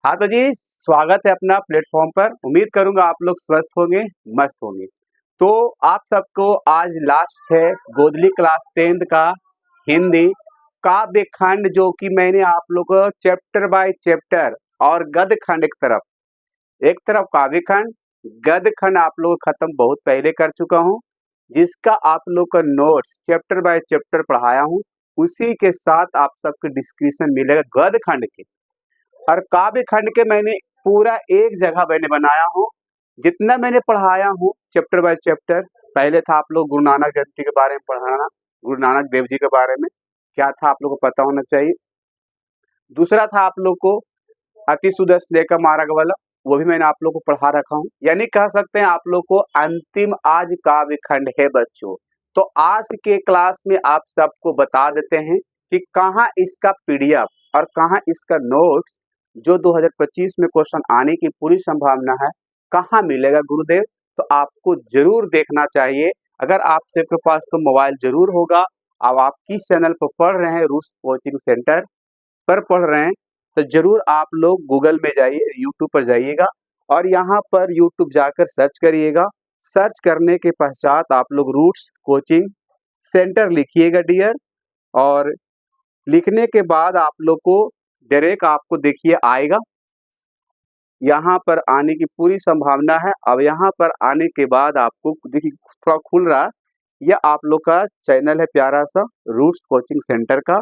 हाँ तो जी, स्वागत है अपना प्लेटफॉर्म पर। उम्मीद करूंगा आप लोग स्वस्थ होंगे, मस्त होंगे। तो आप सबको आज लास्ट है गोदली क्लास 10th का हिंदी काव्य खंड, जो कि मैंने आप लोग को चैप्टर बाय चैप्टर और गद्य खंड एक तरफ काव्य खंड, गद्य खंड आप लोग खत्म बहुत पहले कर चुका हूँ, जिसका आप लोग का नोट्स चैप्टर बाय चैप्टर पढ़ाया हूँ। उसी के साथ आप सबको डिस्क्रिप्शन मिलेगा गद्य खंड के और काव्य खंड के। मैंने पूरा एक जगह मैंने बनाया हूँ, जितना मैंने पढ़ाया हूँ चैप्टर बाय चैप्टर। पहले था आप लोग गुरु नानक जयंती के बारे में पढ़ाना, गुरु नानक देव जी के बारे में क्या था आप लोग को पता होना चाहिए। दूसरा था आप लोग को अति सुंदर स्नेह का मार्ग वाला, वो भी मैंने आप लोग को पढ़ा रखा हूँ। यानी कह सकते हैं आप लोग को अंतिम आज काव्य खंड है बच्चों। तो आज के क्लास में आप सबको बता देते हैं कि कहाँ इसका पीडीएफ और कहाँ इसका नोट्स जो 2025 में क्वेश्चन आने की पूरी संभावना है, कहाँ मिलेगा गुरुदेव। तो आपको जरूर देखना चाहिए। अगर आप सबके पास तो मोबाइल जरूर होगा, अब आप किस चैनल पर पढ़ रहे हैं, रूस कोचिंग सेंटर पर पढ़ रहे हैं, तो जरूर आप लोग गूगल में जाइए, यूट्यूब पर जाइएगा और यहाँ पर यूट्यूब जाकर सर्च करिएगा। सर्च करने के पश्चात आप लोग रूट्स कोचिंग सेंटर लिखिएगा डियर, और लिखने के बाद आप लोग को डायरेक्ट आपको देखिए आएगा, यहाँ पर आने की पूरी संभावना है। अब यहाँ पर आने के बाद आपको देखिए थोड़ा खुल रहा है, यह आप लोग का चैनल है प्यारा सा रूट्स कोचिंग सेंटर का।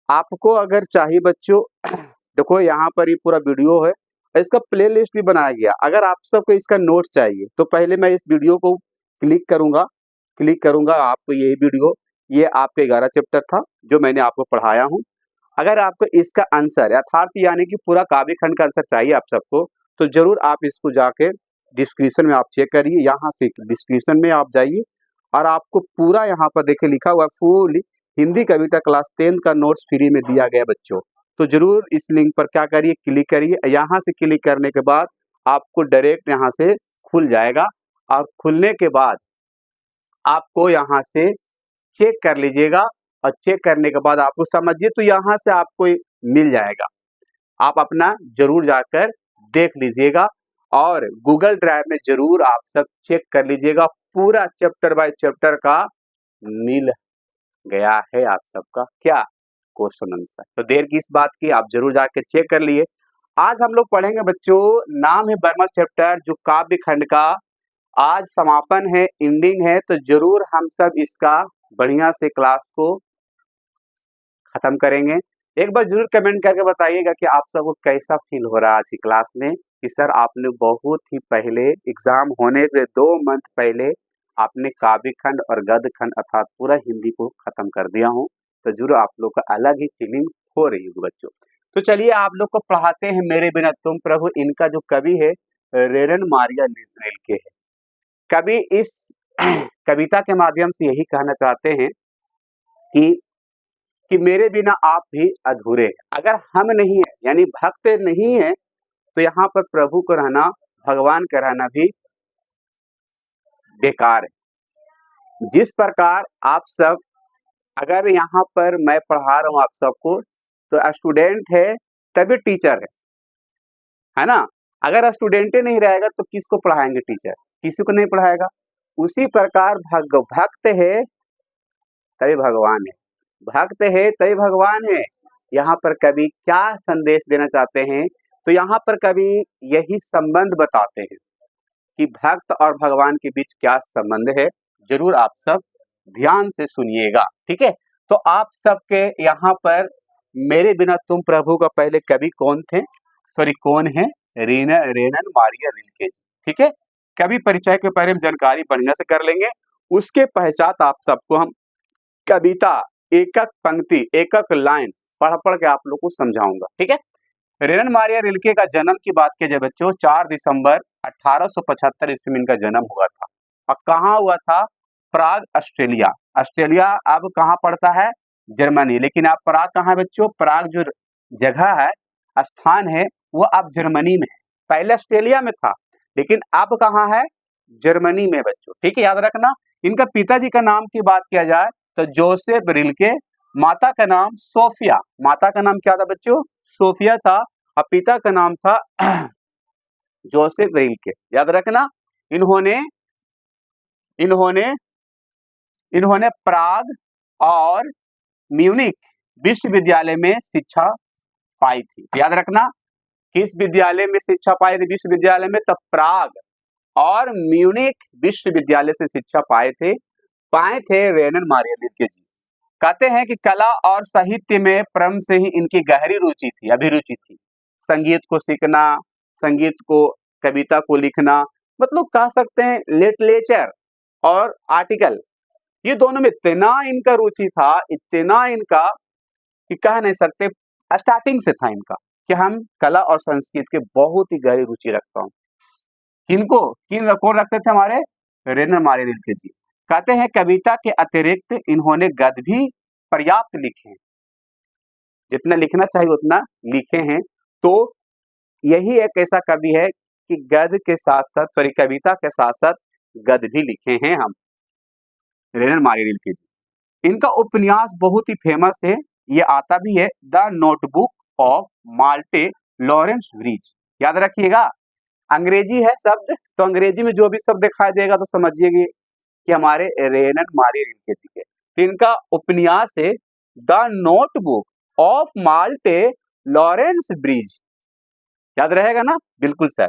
आपको अगर चाहिए बच्चों देखो यहाँ पर ये पूरा वीडियो है, इसका प्लेलिस्ट भी बनाया गया। अगर आप सबको इसका नोट्स चाहिए तो पहले मैं इस वीडियो को क्लिक करूंगा आपको यही वीडियो, ये आपके 11 चैप्टर था जो मैंने आपको पढ़ाया हूँ। अगर आपको इसका आंसर यथार्थ यानी कि पूरा काव्य खंड का आंसर चाहिए आप सबको, तो जरूर आप इसको जाके डिस्क्रिप्शन में आप चेक करिए। यहाँ से डिस्क्रिप्शन में आप जाइए और आपको पूरा यहाँ पर देखिए लिखा हुआ फुल हिंदी कविता क्लास 10 का नोट्स फ्री में दिया गया बच्चों। तो जरूर इस लिंक पर क्या करिए, क्लिक करिए। यहाँ से क्लिक करने के बाद आपको डायरेक्ट यहाँ से खुल जाएगा और खुलने के बाद आपको यहाँ से चेक कर लीजिएगा और चेक करने के बाद आपको समझिए तो यहाँ से आपको मिल जाएगा। आप अपना जरूर जाकर देख लीजिएगा और गूगल ड्राइव में जरूर आप सब चेक कर लीजिएगा। पूरा चैप्टर बाय चैप्टर का मिल गया है आप सबका क्या क्वेश्चन आंसर। तो देर की इस बात की, आप जरूर जाके चेक कर लिए। आज हम लोग पढ़ेंगे बच्चों, नाम है बर्मा चैप्टर जो काव्य खंड का आज समापन है, एंडिंग है। तो जरूर हम सब इसका बढ़िया से क्लास को खत्म करेंगे। एक बार जरूर कमेंट करके बताइएगा कि आप सबको कैसा फील हो रहा है आज की क्लास में, कि सर आपने बहुत ही पहले एग्जाम होने के 2 मंथ पहले आपने काव्य खंड और गद्य खंड अर्थात पूरा हिंदी को खत्म कर दिया हूँ। तो जरूर आप लोग को अलग ही फीलिंग हो रही होगी बच्चों। तो चलिए आप लोग को पढ़ाते हैं मेरे बिना तुम प्रभु। इनका जो कवि है रेरन मारिया रिल्के है। कवि इस कविता के माध्यम से यही कहना चाहते हैं कि मेरे बिना आप भी अधूरे हैं। अगर हम नहीं है यानी भक्त नहीं है तो यहाँ पर प्रभु को रहना, भगवान का रहना भी बेकार है। जिस प्रकार आप सब, अगर यहाँ पर मैं पढ़ा रहा हूँ आप सबको, तो स्टूडेंट है तभी टीचर है ना। अगर स्टूडेंट ही नहीं रहेगा तो किसको पढ़ाएंगे टीचर, किसी को नहीं पढ़ाएगा। उसी प्रकार भक्त है तभी भगवान है, भक्त है तभी भगवान है। यहाँ पर कवि क्या संदेश देना चाहते हैं, तो यहाँ पर कवि यही संबंध बताते हैं कि भक्त और भगवान के बीच क्या संबंध है। जरूर आप सब ध्यान से सुनिएगा, ठीक है। तो आप सबके यहाँ पर मेरे बिना तुम प्रभु का पहले कवि कौन थे, कौन है, रेरन मारिया रिल्के जी, ठीक है। कवि परिचय के बारे में जानकारी बढ़िया से कर लेंगे। उसके पश्चात आप सबको हम कविता एक एक पंक्ति एक एक लाइन पढ़ के आप लोग को समझाऊंगा, ठीक है। रेरन मारिया रिल्के का जन्म की बात की जाए बच्चों, 4 दिसंबर 1875 ईस्वी में इनका जन्म हुआ था। और कहाँ हुआ था, प्राग ऑस्ट्रेलिया। ऑस्ट्रेलिया अब कहाँ पड़ता है, जर्मनी। लेकिन आप प्राग कहाँ है बच्चों, प्राग जो जगह है, स्थान है, वो अब जर्मनी में है। पहले ऑस्ट्रेलिया में था लेकिन अब कहाँ है, जर्मनी में बच्चों, ठीक है, याद रखना। इनका पिताजी का नाम की बात किया जाए तो जोसेफ रिल्के, माता का नाम सोफिया। माता का नाम क्या था बच्चों, सोफिया था। और पिता का नाम था जोसेफ रिल्के। याद रखना, इन्होंने इन्होंने इन्होंने प्राग और म्यूनिक विश्वविद्यालय में शिक्षा पाई थी। याद रखना, किस विद्यालय में शिक्षा पाई थी? विश्वविद्यालय में। तब प्राग और म्यूनिक विश्वविद्यालय से शिक्षा पाए थे रेनन मारिया रिल्के जी। कहते हैं कि कला और साहित्य में प्रारंभ से ही इनकी गहरी रुचि थी, अभिरुचि थी। संगीत को सीखना, संगीत को, कविता को लिखना, मतलब कह सकते हैं लिटरेचर और आर्टिकल, ये दोनों में इतना इनका रुचि था, इतना इनका कि कह नहीं सकते, स्टार्टिंग से था इनका कि हम कला और संस्कृत के बहुत ही गहरी रुचि रखता हूँ। किन कौन रखते थे? हमारे रेनन मारिया रिल्के जी। कहते हैं कविता के अतिरिक्त इन्होंने गद्य भी पर्याप्त लिखे हैं, जितना लिखना चाहिए उतना लिखे हैं। तो यही एक ऐसा कवि है कि गद्य के साथ साथ, कविता के साथ साथ गद्य भी लिखे हैं हम, रेनन मारिया रिल्के जी। इनका उपन्यास बहुत ही फेमस है, ये आता भी है, the notebook of Malte Laurids Brigge. याद रखिएगा, अंग्रेजी है शब्द, तो अंग्रेजी में जो भी शब्द दिखाई देगा तो समझिएगा कि हमारे रेनन मारिया रिल्के जी के। तो इनका उपन्यास है the notebook of Malte Laurids Brigge. याद रहेगा ना? बिल्कुल सर।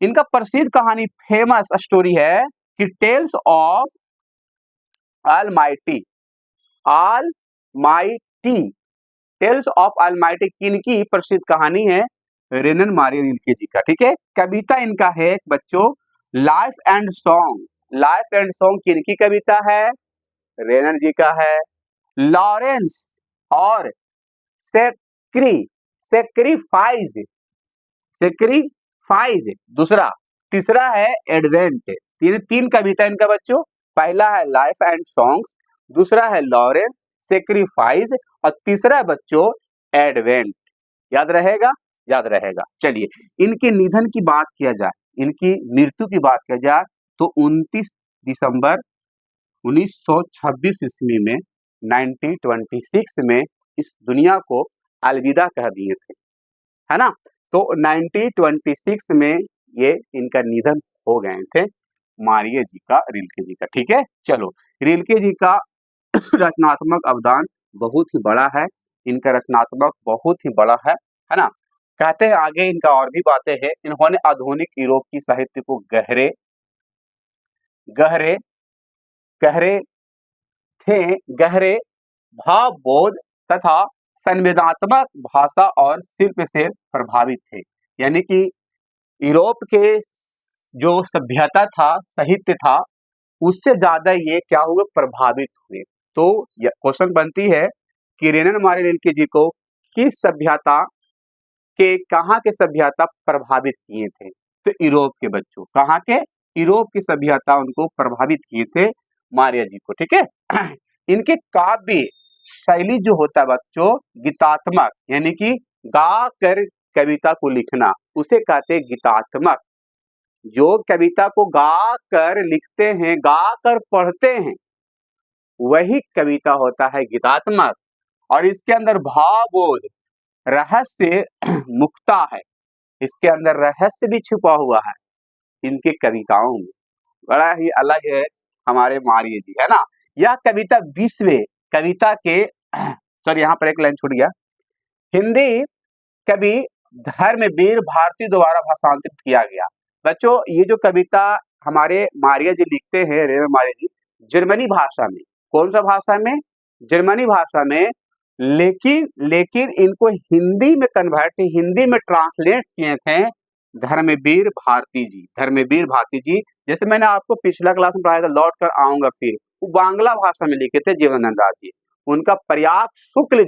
इनका प्रसिद्ध कहानी, फेमस स्टोरी है कि tales of Almighty. Tales of Almighty किनकी प्रसिद्ध कहानी है? रेनन मारिया रिल्के जी का। ठीक है। कविता इनका है बच्चों life and song. Life and song किनकी कविता है? रेनन जी का है। लॉरेंस और सेक्रीफाइस दूसरा, तीसरा है एडवेंट। तीन कविता इनका बच्चों, पहला है लाइफ एंड सॉन्ग्स, दूसरा है लॉरेंस, सेक्रीफाइस, और तीसरा है बच्चों एडवेंट। याद रहेगा? याद रहेगा। चलिए, इनके निधन की बात किया जाए, इनकी मृत्यु की बात किया जाए तो 29 दिसंबर 1926 ईस्वी में 1926 में इस दुनिया को अलविदा कह दिए थे, है ना? तो 1926 में ये इनका निधन हो गए थे, मारिया जी का, रिल्के जी का। ठीक है। चलो, रिल्के जी का रचनात्मक अवदान बहुत ही बड़ा है, इनका रचनात्मक बहुत ही बड़ा है ना? कहते हैं आगे इनका और भी बातें हैं। इन्होंने आधुनिक यूरोप की साहित्य को गहरे भावबोध तथा संवेदनात्मक भाषा और शिल्प से प्रभावित थे। यानी कि यूरोप के जो सभ्यता था, साहित्य था, उससे ज्यादा ये क्या हुए? प्रभावित हुए। तो क्वेश्चन बनती है कि रेनन मारिया रिल्के जी को किस सभ्यता के, कहाँ के सभ्यता प्रभावित किए थे? तो यूरोप के बच्चों, कहाँ के? यूरोप की सभ्यता उनको प्रभावित किए थे मारिया जी को। ठीक है। इनके काव्य शैली जो होता है बच्चों, गीतात्मक, यानी कि गा कर कविता को लिखना, उसे कहते हैं गीतात्मक। जो कविता को गा कर लिखते हैं, गा कर पढ़ते हैं, वही कविता होता है गीतात्मक। और इसके अंदर भावबोध, रहस्य मुक्ता है, इसके अंदर रहस्य भी छुपा हुआ है इनके कविताओं में, बड़ा ही अलग है हमारे मारिया जी, है ना? यह कविता विश्व कविता के सॉरी, यहाँ पर एक लाइन छूट गया। हिंदी कवि धर्मवीर भारती द्वारा भाषांतरित किया गया। बच्चों, ये जो कविता हमारे मारिया जी लिखते हैं, रेनन मारिया जी, जर्मनी भाषा में। कौन सा भाषा में? जर्मनी भाषा में। लेकिन इनको हिंदी में कन्वर्ट, हिंदी में ट्रांसलेट किए थे धर्मवीर भारती जी। जैसे मैंने आपको पिछला क्लास में पढ़ाया था, लौट कर आऊंगा फिर, वो बांग्ला भाषा में लिखे थे जीवनानंद दास जी। उनका प्रयाग शुक्ल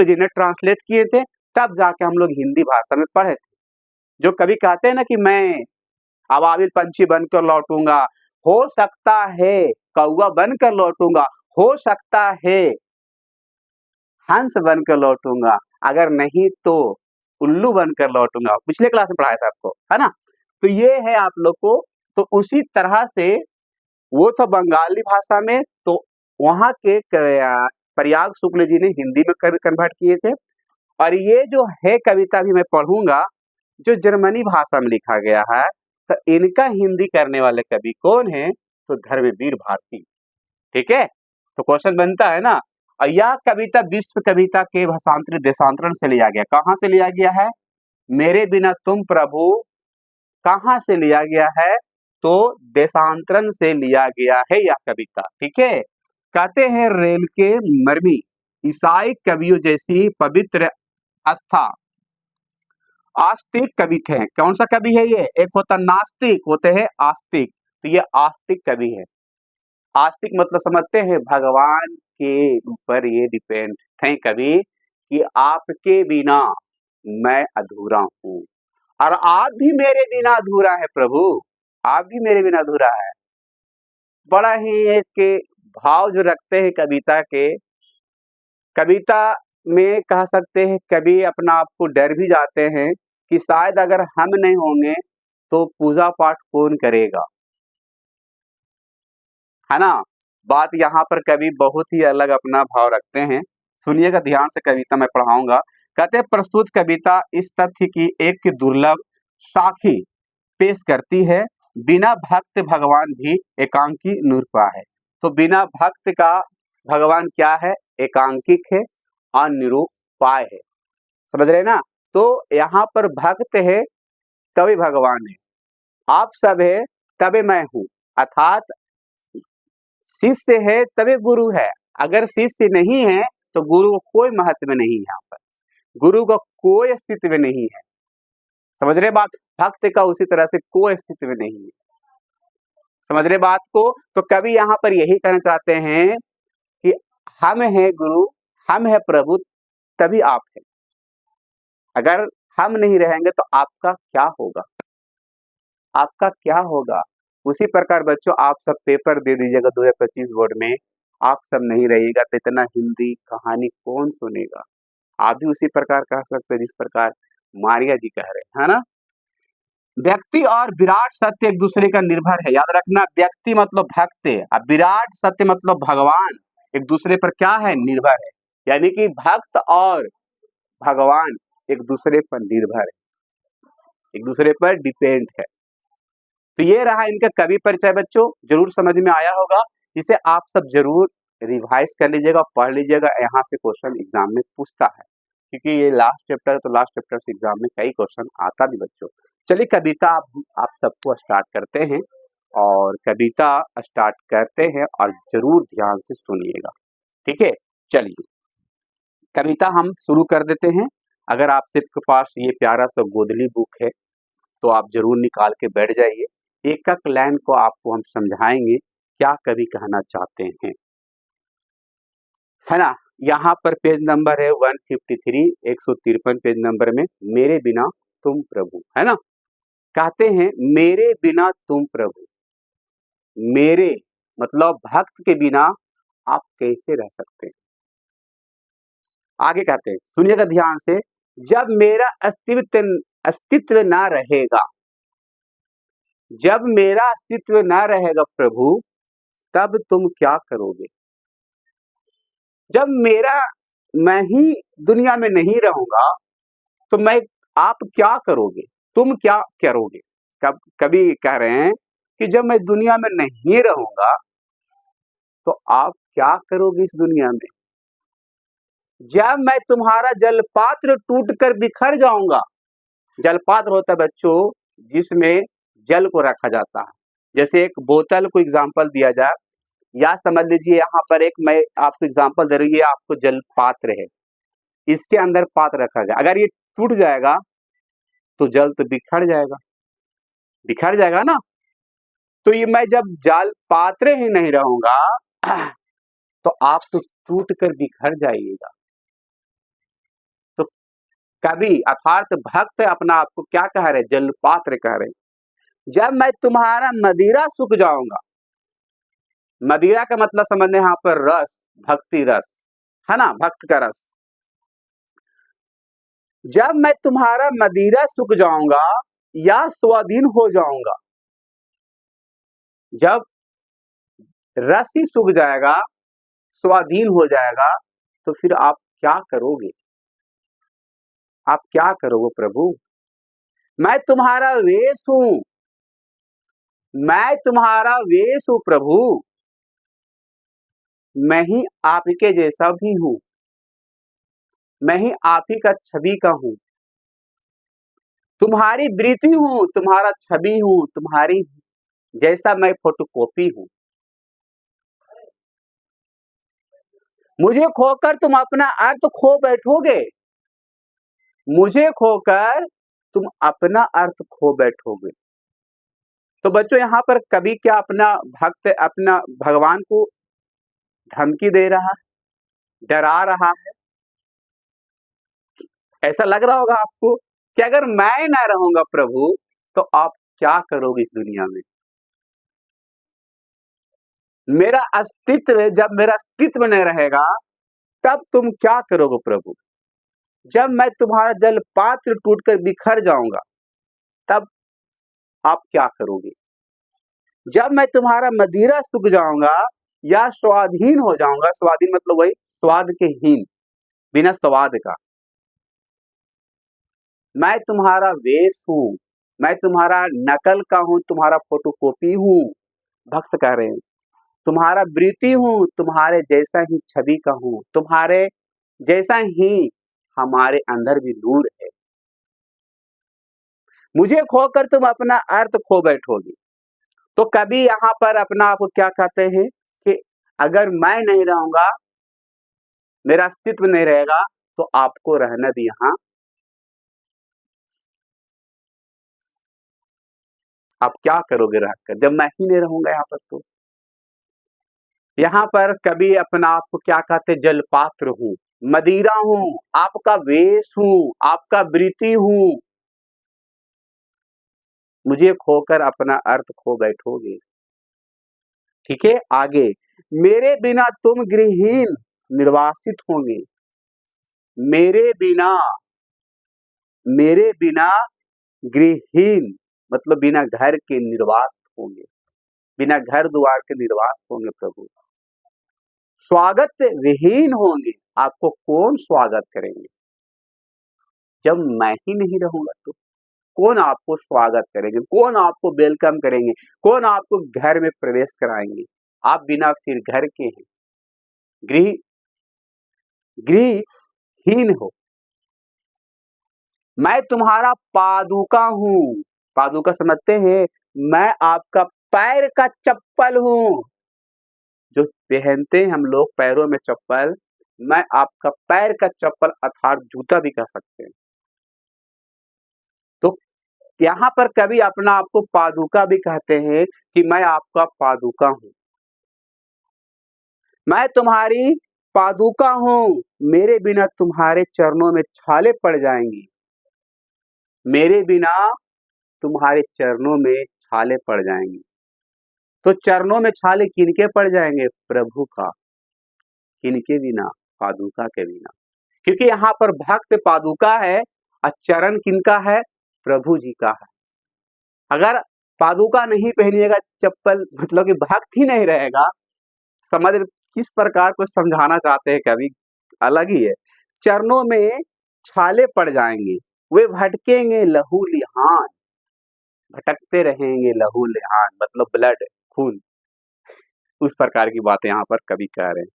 जी ने ट्रांसलेट किए थे, तब जाके हम लोग हिंदी भाषा में पढ़े थे। जो कभी कहते हैं ना कि मैं अबाबिल पंछी बनकर लौटूंगा, हो सकता है कौवा बनकर लौटूंगा, हो सकता है हंस बनकर लौटूंगा, अगर नहीं तो उल्लू बनकर लौटूंगा। पिछले क्लास में पढ़ाया था आपको, है ना? तो ये है आप लोग को। तो उसी तरह से वो था बंगाली भाषा में, तो वहां के प्रयाग शुक्ल जी ने हिंदी में कन्वर्ट किए थे, और ये जो है कविता भी मैं पढ़ूंगा जो जर्मनी भाषा में लिखा गया है। तो इनका हिंदी करने वाले कवि कौन है? तो धर्मवीर भारती। ठीक है, तो क्वेश्चन बनता है ना। और यह कविता विश्व कविता के भाषांतरित देशांतरण से लिया गया। कहाँ से लिया गया है? मेरे बिना तुम प्रभु कहाँ से लिया गया है? तो देशांतरण से लिया गया है यह कविता। ठीक है, कहते हैं रेल के मर्मी ईसाई कवियों जैसी पवित्र आस्था आस्तिक कवि थे। कौन सा कवि है ये? एक होता नास्तिक, होते हैं आस्तिक। तो ये आस्तिक कवि है। आस्तिक मतलब समझते हैं, भगवान के ऊपर ये डिपेंड थे कवि कि आपके बिना मैं अधूरा हूँ और आप भी मेरे बिना अधूरा है प्रभु, आप भी मेरे बिना अधूरा है। बड़ा ही एक भाव जो रखते हैं कविता के, कविता में कह सकते हैं कवि अपना आप को डर भी जाते हैं कि शायद अगर हम नहीं होंगे तो पूजा पाठ कौन करेगा, है ना। बात यहाँ पर कवि बहुत ही अलग अपना भाव रखते हैं। सुनिएगा ध्यान से, कविता मैं पढ़ाऊंगा। कहते प्रस्तुत कविता इस तथ्य की एक दुर्लभ साखी पेश करती है, बिना भक्त भगवान भी एकांकी निरूपा है। तो बिना भक्त का भगवान क्या है? एकांकिक है, अनिरूपाय है। समझ रहे ना। तो यहाँ पर भक्त है तभी भगवान है, आप सब है तभी मैं हूँ, अर्थात शिष्य है तभी गुरु है। अगर शिष्य नहीं है तो गुरु को कोई महत्व नहीं है, यहाँ पर गुरु का कोई अस्तित्व नहीं है। समझ रहे बात? भक्त का उसी तरह से कोई अस्तित्व नहीं है। समझ रहे बात को? तो कवि यहाँ पर यही कहना चाहते हैं कि हम है गुरु, हम है प्रभु, तभी आप है। अगर हम नहीं रहेंगे तो आपका क्या होगा? आपका क्या होगा? उसी प्रकार बच्चों आप सब पेपर दे दीजिएगा 2025 बोर्ड में, आप सब नहीं रहिएगा तो इतना हिंदी कहानी कौन सुनेगा? आप भी उसी प्रकार कह सकते हैं जिस प्रकार मारिया जी कह रहे हैं, है ना। व्यक्ति और विराट सत्य एक दूसरे का निर्भर है, याद रखना। व्यक्ति मतलब भक्त है और विराट सत्य मतलब भगवान एक दूसरे पर क्या है? निर्भर है। यानी कि भक्त और भगवान एक दूसरे पर निर्भर है, एक दूसरे पर डिपेंड है। तो ये रहा इनका कवि परिचय बच्चों, जरूर समझ में आया होगा। इसे आप सब जरूर रिवाइज कर लीजिएगा, पढ़ लीजिएगा, यहाँ से क्वेश्चन एग्जाम में पूछता है, क्योंकि ये लास्ट चैप्टर है तो लास्ट चैप्टर से एग्जाम में कई क्वेश्चन आता भी बच्चों। चलिए कविता आप सबको स्टार्ट करते हैं और कविता स्टार्ट करते हैं और जरूर ध्यान से सुनिएगा। ठीक है, चलिए कविता हम शुरू कर देते हैं। अगर आप सबके पास ये प्यारा सा गोदली बुक है तो आप जरूर निकाल के बैठ जाइए। एक एक लाइन को आपको हम समझाएंगे क्या कवि कहना चाहते हैं, है ना। यहाँ पर पेज नंबर है 153, 153 पेज नंबर में, मेरे बिना तुम प्रभु, है ना। कहते हैं मेरे बिना तुम प्रभु, मेरे मतलब भक्त के बिना आप कैसे रह सकते हैं। आगे कहते हैं, सुनिएगा ध्यान से, जब मेरा अस्तित्व ना रहेगा, जब मेरा अस्तित्व ना रहेगा प्रभु, तब तुम क्या करोगे। जब मैं ही दुनिया में नहीं रहूंगा तो आप क्या करोगे, तुम क्या करोगे। कभी कह रहे हैं कि जब मैं दुनिया में नहीं रहूंगा तो आप क्या करोगे इस दुनिया में। जब मैं तुम्हारा जलपात्र टूट कर बिखर जाऊंगा। जलपात्र होता है बच्चों जिसमें जल को रखा जाता है। जैसे एक बोतल को एग्जाम्पल दिया जाए, या समझ लीजिए यहाँ पर एक मैं आपको एग्जाम्पल दे रही हूँ, ये आपको जल पात्र है, इसके अंदर पात्र रखा गया, अगर ये टूट जाएगा तो जल तो बिखर जाएगा, बिखर जाएगा ना। तो ये मैं जब जल पात्र ही नहीं रहूंगा तो आप तो टूट कर बिखर जाइएगा। तो कवि अर्थात भक्त अपना आपको क्या कह रहे? जल पात्र कह रहे। जब मैं तुम्हारा मदिरा सूख जाऊंगा, मदिरा का मतलब समझने यहाँ पर रस, भक्ति रस, है ना, भक्त का रस। जब मैं तुम्हारा मदिरा सूख जाऊंगा या स्वाधीन हो जाऊंगा, जब रस ही सूख जाएगा, स्वाधीन हो जाएगा, तो फिर आप क्या करोगे। आप क्या करोगे प्रभु? मैं तुम्हारा वेश हूं, मैं तुम्हारा वेश हूं प्रभु, मैं ही आप ही के जैसा भी हूं, मैं ही आप ही का छवि का हूं, तुम्हारी वृत्ति हूं, तुम्हारा छवि हूं, तुम्हारी जैसा मैं फोटोकॉपी हूं। मुझे खोकर तुम अपना अर्थ खो बैठोगे, मुझे खोकर तुम अपना अर्थ खो बैठोगे। तो बच्चों यहाँ पर कवि क्या अपना भक्त अपना भगवान को धमकी दे रहा, डरा रहा है? ऐसा लग रहा होगा आपको कि अगर मैं ना रहूंगा प्रभु तो आप क्या करोगे इस दुनिया में? मेरा अस्तित्व, जब मेरा अस्तित्व नहीं रहेगा तब तुम क्या करोगे प्रभु? जब मैं तुम्हारा जल पात्र टूटकर बिखर जाऊंगा तब आप क्या करोगे? जब मैं तुम्हारा मदिरा सूख जाऊंगा या स्वाधीन हो जाऊंगा, स्वाधीन मतलब वही स्वाद के हीन, बिना स्वाद का, मैं तुम्हारा वेश हूं, मैं तुम्हारा नकल का हूं, तुम्हारा फोटोकॉपी हूं। भक्त कह रहे हैं तुम्हारा वृत्ति हूं, तुम्हारे जैसा ही छवि का हूं, तुम्हारे जैसा ही हमारे अंदर भी नूर है। मुझे खोकर तुम अपना अर्थ खो बैठोगे। तो कभी यहाँ पर अपना आप क्या कहते हैं कि अगर मैं नहीं रहूंगा, मेरा अस्तित्व नहीं रहेगा तो आपको रहना भी यहाँ, आप क्या करोगे रहकर जब मैं ही नहीं रहूंगा यहाँ पर? तो यहाँ पर कभी अपना आप को क्या कहते, जलपात्र हूं, मदिरा हूं, आपका वेश हूं, आपका वृत्ति हूं, मुझे खोकर अपना अर्थ खो बैठोगे। ठीक है, आगे, मेरे बिना तुम गृहहीन निर्वासित होंगे, मेरे बिना गृहहीन मतलब बिना घर के निर्वासित होंगे, बिना घर द्वार के निर्वासित होंगे प्रभु। स्वागत विहीन होंगे, आपको कौन स्वागत करेंगे? जब मैं ही नहीं रहूंगा तो कौन आपको स्वागत करेंगे, कौन आपको वेलकम करेंगे, कौन आपको घर में प्रवेश कराएंगे? आप बिना फिर घर के हैं, गृहहीन हो। मैं तुम्हारा पादुका हूं, पादुका समझते हैं, मैं आपका पैर का चप्पल हूं, जो पहनते हैं हम लोग पैरों में चप्पल, मैं आपका पैर का चप्पल अर्थात जूता भी कह सकते हैं। तो यहाँ पर कभी अपना आपको पादुका भी कहते हैं कि मैं आपका पादुका हूं, मैं तुम्हारी पादुका हूं, मेरे बिना तुम्हारे चरणों में छाले पड़ जाएंगी, मेरे बिना तुम्हारे चरणों में छाले पड़ जाएंगी। तो चरणों में छाले किनके पड़ जाएंगे? प्रभु का। किनके बिना? पादुका के बिना। क्योंकि यहाँ पर भक्त पादुका है और चरण किनका है? प्रभु जी का है। अगर पादुका नहीं पहनिएगा चप्पल, मतलब कि भक्त ही नहीं रहेगा। समझ किस प्रकार को समझाना चाहते हैं कवि, अलग ही है। चरणों में छाले पड़ जाएंगे, वे भटकेंगे लहू लिहान, भटकते रहेंगे लहू लिहान मतलब ब्लड, खून, उस प्रकार की बातें यहाँ पर कवि कह रहे हैं।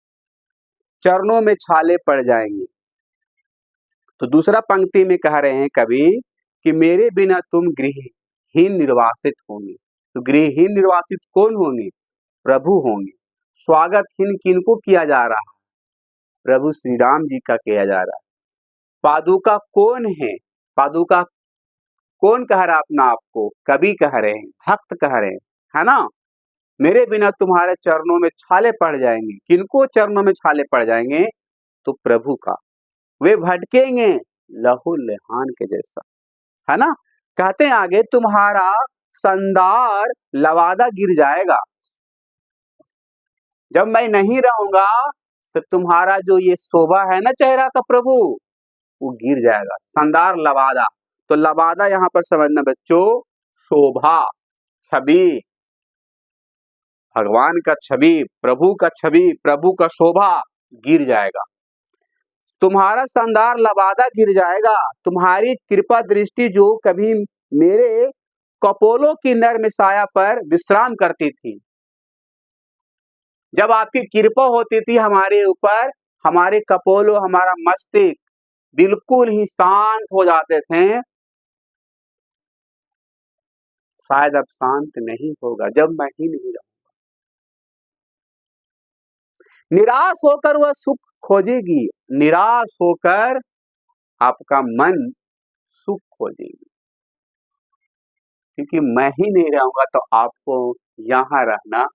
चरणों में छाले पड़ जाएंगे। तो दूसरा पंक्ति में कह रहे हैं कवि कि मेरे बिना तुम गृहहीन निर्वासित होंगे। तो गृहहीन निर्वासित कौन होंगे? प्रभु होंगे। स्वागतहीन किनको किया जा रहा है? प्रभु श्री राम जी का किया जा रहा है। पादुका कौन है? पादुका कौन कह रहा अपना आपको? कवि कह रहे हैं, भक्त कह रहे हैं, है ना। मेरे बिना तुम्हारे चरणों में छाले पड़ जाएंगे। किनको चरणों में छाले पड़ जाएंगे? तो प्रभु का। वे भटकेंगे लहू लहान के जैसा, है ना। कहते हैं आगे, तुम्हारा संदार लवादा गिर जाएगा। जब मैं नहीं रहूंगा तो तुम्हारा जो ये शोभा है ना चेहरा का प्रभु, वो गिर जाएगा। संदार लवादा, तो लवादा यहाँ पर समझना बच्चों, शोभा, छवि, भगवान का छवि, प्रभु का छवि, प्रभु का शोभा गिर जाएगा। तुम्हारा शानदार लबादा गिर जाएगा। तुम्हारी कृपा दृष्टि जो कभी मेरे कपोलों की नर्म साया पर विश्राम करती थी। जब आपकी कृपा होती थी हमारे ऊपर, हमारे कपोलों, हमारा मस्तिष्क बिल्कुल ही शांत हो जाते थे। शायद अब शांत नहीं होगा जब मैं ही नहीं रहूंगा। निराश होकर वह सुख खोजेगी, निराश होकर आपका मन सुख खोजेगी, क्योंकि मैं ही नहीं रहूंगा तो आपको यहां रहना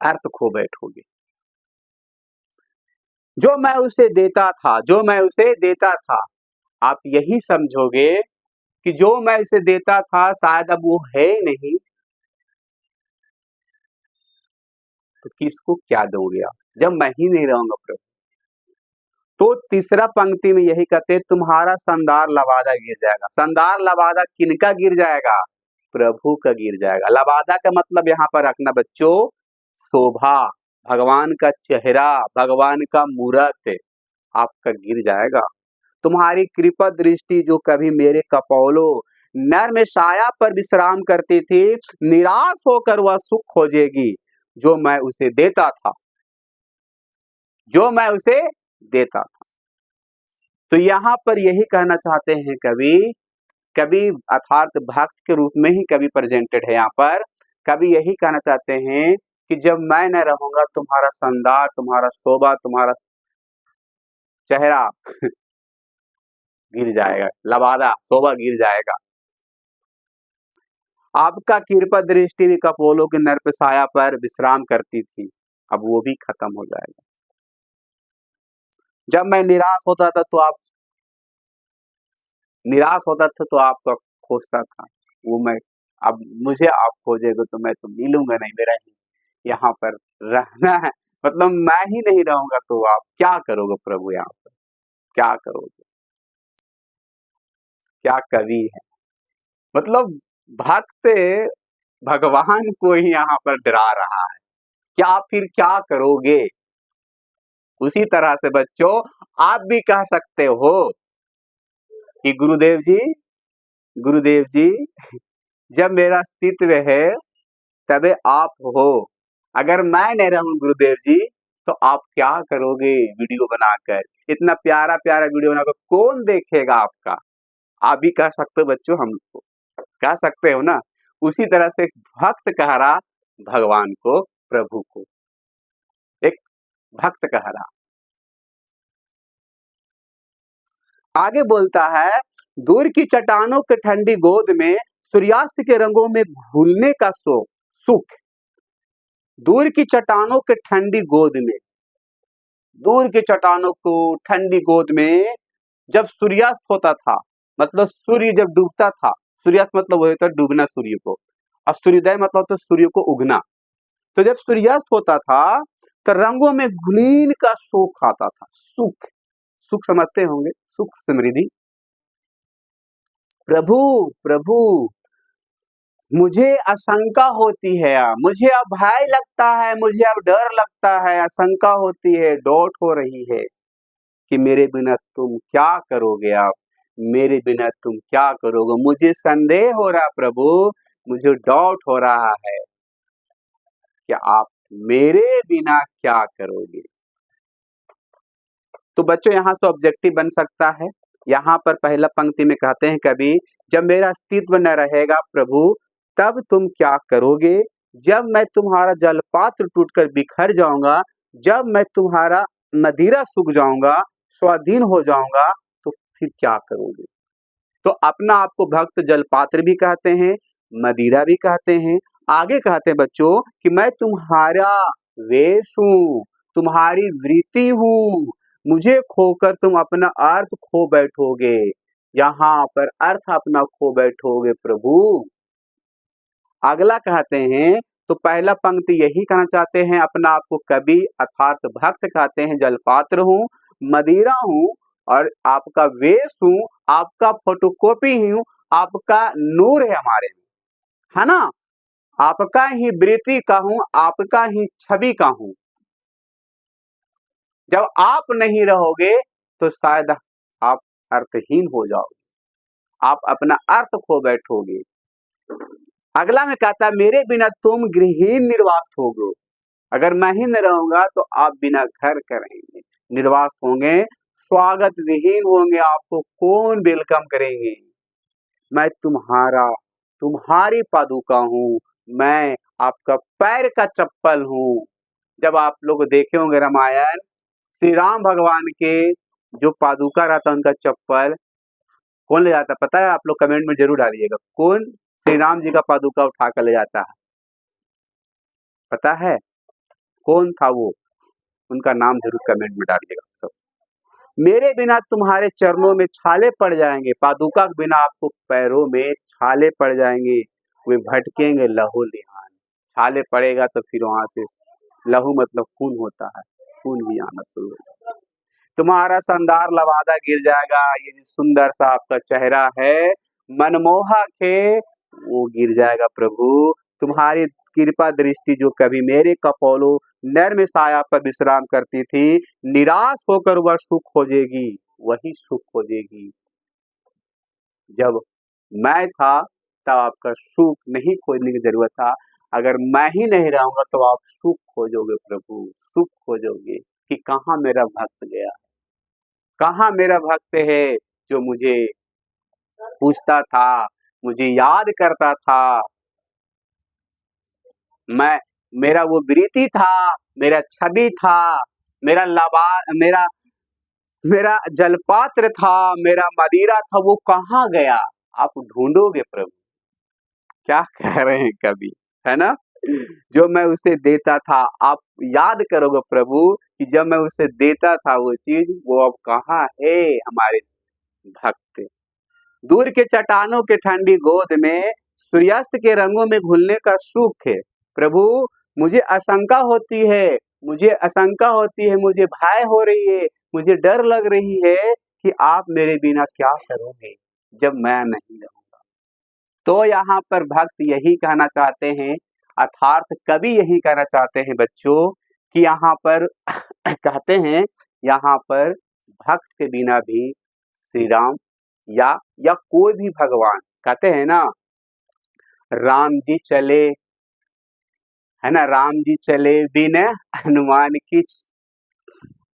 अर्थ खो बैठोगे। जो मैं उसे देता था, जो मैं उसे देता था, आप यही समझोगे कि जो मैं उसे देता था शायद अब वो है ही नहीं, तो किसको क्या दोगे आप जब मैं ही नहीं रहूंगा प्रभु। तो तीसरा पंक्ति में यही कहते, तुम्हारा शानदार लबादा गिर जाएगा। शानदार लबादा किनका गिर जाएगा? प्रभु का गिर जाएगा। लबादा का मतलब यहाँ पर रखना बच्चों, शोभा, भगवान का चेहरा, भगवान का मूरत आपका गिर जाएगा। तुम्हारी कृपा दृष्टि जो कभी मेरे कपोलों नर्म साया पर विश्राम करती थी, निराश होकर वह सुख खोजेगी जो मैं उसे देता था, जो मैं उसे देता था। तो यहाँ पर यही कहना चाहते हैं कवि, कवि अर्थात भक्त के रूप में ही कवि प्रेजेंटेड है यहाँ पर। कवि यही कहना चाहते हैं कि जब मैं न रहूंगा तुम्हारा शानदार, तुम्हारा शोभा, तुम्हारा चेहरा गिर जाएगा, लबादा शोभा गिर जाएगा। आपका कृपा दृष्टि भी कपोलों के नर्प साया पर विश्राम करती थी, अब वो भी खत्म हो जाएगा। जब मैं निराश होता था तो आप आपको खोजता था, वो मैं, अब मुझे आप खोजेगे तो मैं तो मिलूंगा नहीं, मेरा ही यहाँ पर रहना है, मतलब मैं ही नहीं रहूंगा तो आप क्या करोगे प्रभु? यहाँ पर क्या करोगे? क्या कवि है, मतलब भक्त भगवान को ही यहाँ पर डरा रहा है, क्या फिर क्या करोगे? उसी तरह से बच्चों आप भी कह सकते हो कि गुरुदेव जी जब मेरा अस्तित्व है तबे आप हो, अगर मैं नहीं रहूं गुरुदेव जी तो आप क्या करोगे? वीडियो बनाकर, इतना प्यारा प्यारा वीडियो बनाकर कौन देखेगा आपका? आप भी कह सकते हो बच्चों, हम कह सकते हो ना। उसी तरह से भक्त कह रहा भगवान को, प्रभु को, एक भक्त कह रहा। आगे बोलता है, दूर की चट्टानों के ठंडी गोद में सूर्यास्त के रंगों में घुलने का सुख। दूर की चट्टानों के ठंडी गोद में, दूर की चट्टानों को ठंडी गोद में जब सूर्यास्त होता था, मतलब सूर्य जब डूबता था, सूर्यास्त मतलब वो होता है डूबना सूर्य को, और सूर्योदय मतलब होता है सूर्य को उगना। तो जब सूर्यास्त होता था तो रंगों में घुलीन का सुख आता था। सुख, सुख समझते होंगे, सुख समृद्धि। प्रभु प्रभु मुझे आशंका होती है, मुझे अब भय लगता है, मुझे अब डर लगता है, आशंका होती है, डाउट हो रही है कि मेरे बिना तुम क्या करोगे? आप मेरे बिना तुम क्या करोगे? मुझे संदेह हो रहा प्रभु, मुझे डाउट हो रहा है कि आप मेरे बिना क्या करोगे? तो बच्चों यहाँ से ऑब्जेक्टिव बन सकता है। यहाँ पर पहला पंक्ति में कहते हैं कभी, जब मेरा अस्तित्व न रहेगा प्रभु तब तुम क्या करोगे? जब मैं तुम्हारा जलपात्र टूटकर बिखर जाऊंगा, जब मैं तुम्हारा मदिरा सूख जाऊंगा, स्वाधीन हो जाऊंगा, तो फिर क्या करोगे? तो अपना आपको भक्त जलपात्र भी कहते हैं, मदिरा भी कहते हैं। आगे कहते हैं बच्चों कि मैं तुम्हारा वेश हूँ, तुम्हारी वृत्ति हूँ, मुझे खोकर तुम अपना अर्थ खो बैठोगे, यहाँ पर अर्थ अपना खो बैठोगे प्रभु। अगला कहते हैं, तो पहला पंक्ति यही कहना चाहते हैं, अपना आपको कवि अर्थात भक्त कहते हैं, जलपात्र हूँ, मदिरा हूँ, और आपका वेश हूँ, आपका फोटोकॉपी हूँ, आपका नूर है हमारे में, है ना, आपका ही वृत्ति का हूँ, आपका ही छवि का हूँ। जब आप नहीं रहोगे तो शायद आप अर्थहीन हो जाओगे, आप अपना अर्थ खो बैठोगे। अगला में कहता है मेरे बिना तुम गृहहीन निर्वास होगे। अगर मैं ही न रहूंगा तो आप बिना घर के रहेंगे, निर्वास होंगे, स्वागत विहीन होंगे, आपको कौन वेलकम करेंगे। मैं तुम्हारी पादुका हूँ, मैं आपका पैर का चप्पल हूँ। जब आप लोग देखे होंगे रामायण, श्री राम भगवान के जो पादुका रहता उनका चप्पल कौन ले जाता पता है? आप लोग कमेंट में जरूर डालिएगा, कौन श्री राम जी का पादुका उठा कर ले जाता है, पता है कौन था वो? उनका नाम जरूर कमेंट में डालिएगा सब। मेरे बिना तुम्हारे चरणों में छाले पड़ जाएंगे, पादुका के बिना आपको पैरों में छाले पड़ जाएंगे, वे भटकेंगे लहू लिहान। छाले पड़ेगा तो फिर वहां से लहू मतलब खून होता है, खून भी आना शुरू हो जाएगा। तुम्हारा शानदार लवादा गिर जाएगा, ये जो सुंदर सा आपका चेहरा है मनमोहक है वो गिर जाएगा प्रभु। तुम्हारी कृपा दृष्टि जो कभी मेरे कपोलों नर्म साया पर विश्राम करती थी, निराश होकर वह सुख खोजेगी, वही सुख खोजेगी। जब मैं था तब आपका सुख नहीं खोजने की जरूरत था, अगर मैं ही नहीं रहूंगा तो आप सुख खोजोगे प्रभु, सुख खोजोगे कि कहाँ मेरा भक्त गया, कहाँ मेरा भक्त है जो मुझे पूछता था, मुझे याद करता था। मेरा वो प्रीति था, मेरा छवि था, मेरा मेरा मेरा जलपात्र था, मेरा मदिरा था, वो कहाँ गया? आप ढूंढोगे प्रभु। क्या कह रहे हैं कवि, है ना? जो मैं उसे देता था, आप याद करोगे प्रभु कि जब मैं उसे देता था वो चीज, वो अब कहाँ है हमारे भक्त। दूर के चट्टानों के ठंडी गोद में सूर्यास्त के रंगों में घुलने का सुख है प्रभु। मुझे आशंका होती है, मुझे भय हो रही है, मुझे डर लग रही है कि आप मेरे बिना क्या करोगे जब मैं नहीं रहूंगा। तो यहाँ पर भक्त यही कहना चाहते हैं, अर्थात कवि यही कहना चाहते हैं बच्चों कि यहाँ पर कहते हैं, यहाँ पर भक्त के बिना भी श्री राम या कोई भी भगवान, कहते हैं ना राम जी चले, है ना, राम जी चले बिन हनुमान की।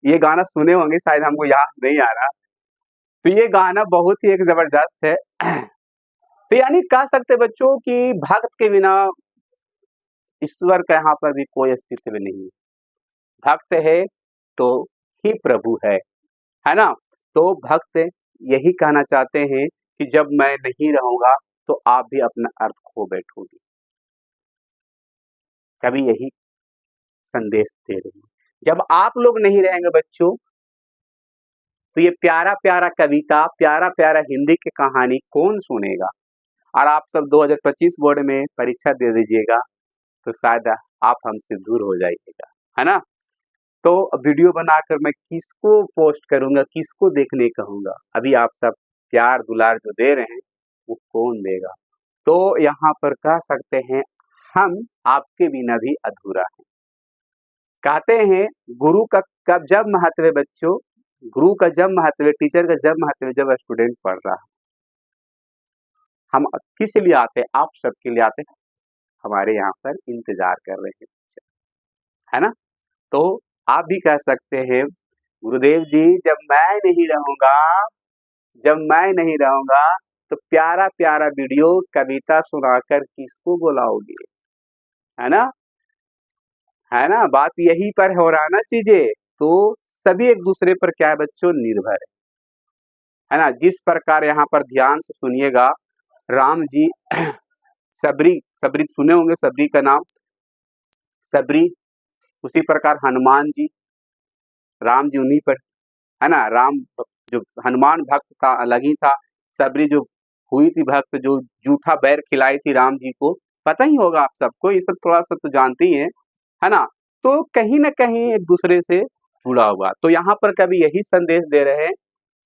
ये गाना सुने होंगे शायद, हमको याद नहीं आ रहा। तो ये गाना बहुत ही एक जबरदस्त है। तो यानी कह सकते बच्चों कि भक्त के बिना ईश्वर का यहाँ पर भी कोई अस्तित्व नहीं है। भक्त है तो ही प्रभु है ना? तो भक्त यही कहना चाहते हैं कि जब मैं नहीं रहूंगा तो आप भी अपना अर्थ खो बैठोगे। कभी यही संदेश दे रहे हैं। जब आप लोग नहीं रहेंगे बच्चों तो ये प्यारा प्यारा कविता, प्यारा प्यारा हिंदी की कहानी कौन सुनेगा? और आप सब 2025 बोर्ड में परीक्षा दे दीजिएगा तो शायद आप हमसे दूर हो जाइएगा, है ना? तो वीडियो बनाकर मैं किसको पोस्ट करूंगा, किसको देखने कहूंगा? अभी आप सब प्यार दुलार जो दे रहे हैं वो कौन देगा? तो यहाँ पर कह सकते हैं हम आपके बिना भी अधूरा है। कहते हैं गुरु का कब जब महत्व है बच्चों, गुरु का जब महत्व है, टीचर का जब महत्व है जब स्टूडेंट पढ़ रहा है। हम किस लिए आते हैं? आप सबके लिए आते हैं, हमारे यहाँ पर इंतजार कर रहे हैं, है ना? तो आप भी कह सकते हैं गुरुदेव जी जब मैं नहीं रहूंगा तो प्यारा प्यारा वीडियो कविता सुनाकर किसको बुलाओगे, है ना? है ना? बात यही पर हो रहा ना चीजें। तो सभी एक दूसरे पर क्या है बच्चों, निर्भर है ना? जिस प्रकार यहाँ पर ध्यान से सुनिएगा, राम जी सबरी सुने होंगे, सबरी का नाम सबरी, उसी प्रकार हनुमान जी, राम जी उन्हीं पर, है ना? राम जो हनुमान भक्त का अलग ही था, सबरी जो हुई थी भक्त, जो जूठा बैर खिलाई थी राम जी को, पता ही होगा आप सबको, ये सब थोड़ा सा तो जानते ही है ना? तो कहीं ना कहीं एक दूसरे से जुड़ा हुआ। तो यहाँ पर कभी यही संदेश दे रहे हैं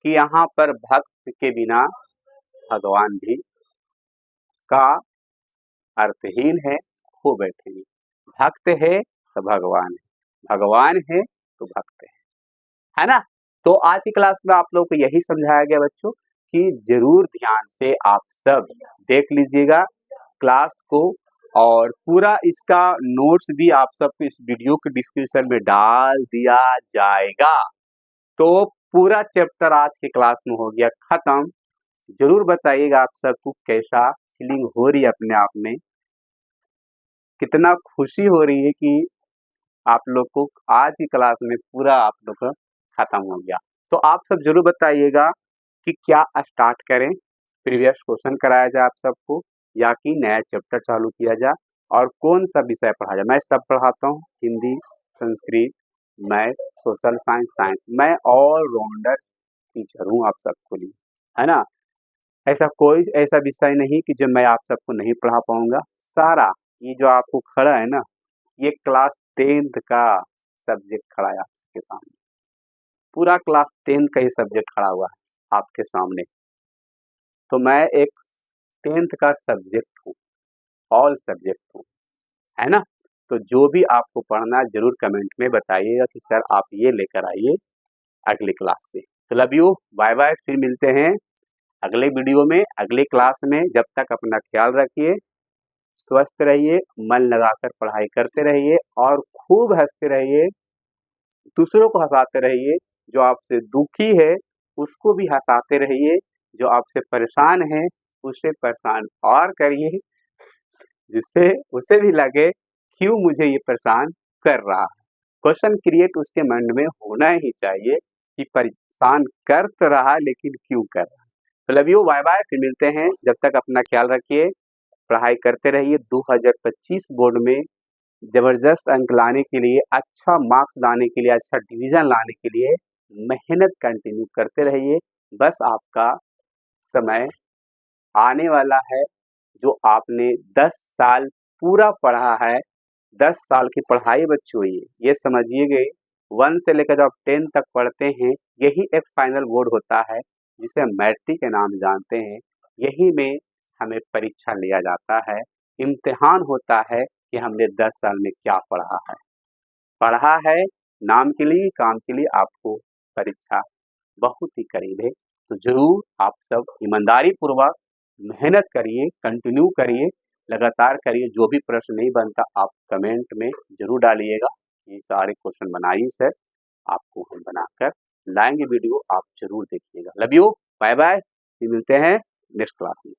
कि यहाँ पर भक्त के बिना भगवान भी का अर्थहीन है, खो बैठेंगे। भक्त है तो भगवान है, भगवान है तो भक्त है। है ना। तो आज की क्लास में आप लोग को यही समझाया गया बच्चों कि जरूर ध्यान से आप सब देख लीजिएगा क्लास को, और पूरा इसका नोट्स भी आप सबको इस वीडियो के डिस्क्रिप्शन में डाल दिया जाएगा। तो पूरा चैप्टर आज की क्लास में हो गया खत्म। जरूर बताइएगा आप सबको कैसा फीलिंग हो रही है, अपने आप में कितना खुशी हो रही है कि आप लोग को आज की क्लास में पूरा आप लोग का खत्म हो गया। तो आप सब जरूर बताइएगा कि क्या स्टार्ट करें, प्रीवियस क्वेश्चन कराया जाए आप सबको, या कि नया चैप्टर चालू किया जाए, और कौन सा विषय पढ़ाया जाए। मैं सब पढ़ाता हूँ, Hindi, Sanskrit, math, social science, science. मैं ऑलराउंडर टीचर हूँ आप सबको लिए, है ना। ऐसा कोई ऐसा विषय नहीं कि जो मैं आप सबको नहीं पढ़ा पाऊंगा। सारा ये जो आपको खड़ा है ना, ये क्लास 10th का सब्जेक्ट खड़ा है आपके सामने। पूरा क्लास 10th का ही सब्जेक्ट खड़ा हुआ है आपके सामने। तो मैं एक 10th का सब्जेक्ट हूँ, ऑल सब्जेक्ट हूँ, है ना। तो जो भी आपको पढ़ना है जरूर कमेंट में बताइएगा कि सर आप ये लेकर आइए अगली क्लास से। तो लव यू, बाय बाय, फिर मिलते हैं अगले वीडियो में, अगले क्लास में। जब तक अपना ख्याल रखिए, स्वस्थ रहिए, मन लगाकर पढ़ाई करते रहिए, और खूब हंसते रहिए, दूसरों को हंसाते रहिए। जो आपसे दुखी है उसको भी हंसाते रहिए, जो आपसे परेशान है उसे परेशान और करिए, जिससे उसे भी लगे क्यों मुझे ये परेशान कर रहा है। क्वेश्चन क्रिएट उसके मन में होना ही चाहिए कि परेशान कर तो रहा लेकिन क्यों कर रहा है। तो लव यू, बाय बाय, फिर मिलते हैं। जब तक अपना ख्याल रखिए, पढ़ाई करते रहिए। 2025 बोर्ड में जबरदस्त अंक लाने के लिए, अच्छा मार्क्स लाने के लिए, अच्छा डिवीजन लाने के लिए मेहनत कंटिन्यू करते रहिए। बस आपका समय आने वाला है। जो आपने 10 साल पूरा पढ़ा है, 10 साल की पढ़ाई बच्चों, ये समझिए 1 से लेकर जब आप 10 तक पढ़ते हैं, यही एक फाइनल बोर्ड होता है जिसे हम मैट्रिक के नाम जानते हैं। यही में हमें परीक्षा लिया जाता है, इम्तिहान होता है कि हमने 10 साल में क्या पढ़ा है नाम के लिए, काम के लिए। आपको परीक्षा बहुत ही करीब है। तो जरूर आप सब ईमानदारी पूर्वक मेहनत करिए, कंटिन्यू करिए, लगातार करिए। जो भी प्रश्न नहीं बनता आप कमेंट में जरूर डालिएगा। ये सारे क्वेश्चन बनाइए सर, आपको हम बनाकर लाएंगे वीडियो, आप जरूर देखिएगा। लव यू, बाय बाय, मिलते हैं नेक्स्ट क्लास में।